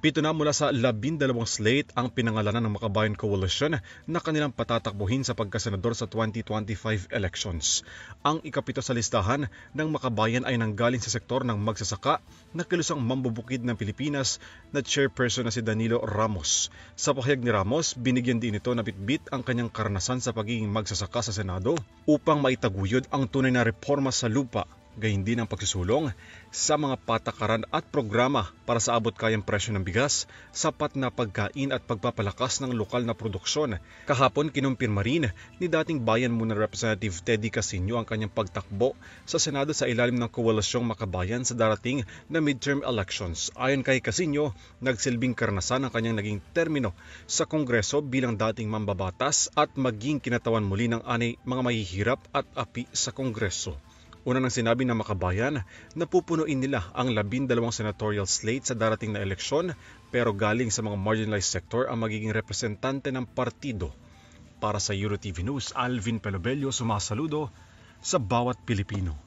7 na mula sa 12 slate ang pinangalanan ng Makabayan Coalition na kanilang patatakbuhin sa pagkasenador sa 2025 elections. Ang ikapito sa listahan ng Makabayan ay nanggaling sa sektor ng magsasaka na kilusang mambubukid ng Pilipinas na chairperson na si Danilo Ramos. Sa pahayag ni Ramos, binigyan din ito na bitbit ang kanyang karanasan sa pagiging magsasaka sa Senado upang maitaguyod ang tunay na reforma sa lupa, gayon din ang pagsusulong sa mga patakaran at programa para sa abot-kayang presyo ng bigas, sapat na pagkain at pagpapalakas ng lokal na produksyon. Kahapon kinumpirma rin ni dating Bayan Muna Representative Teddy Casino ang kanyang pagtakbo sa Senado sa ilalim ng Koalisyong Makabayan sa darating na midterm elections. Ayon kay Casino, nagsilbing karanasan ang kanyang naging termino sa Kongreso bilang dating mambabatas at maging kinatawan muli ng mga mahihirap at api sa Kongreso. Una nang sinabi ng Makabayan na pupunuin nila ang 12 senatorial slate sa darating na eleksyon, pero galing sa mga marginalized sector ang magiging representante ng partido. Para sa EuroTV News, Alvin Pelobelio sumasaludo sa bawat Pilipino.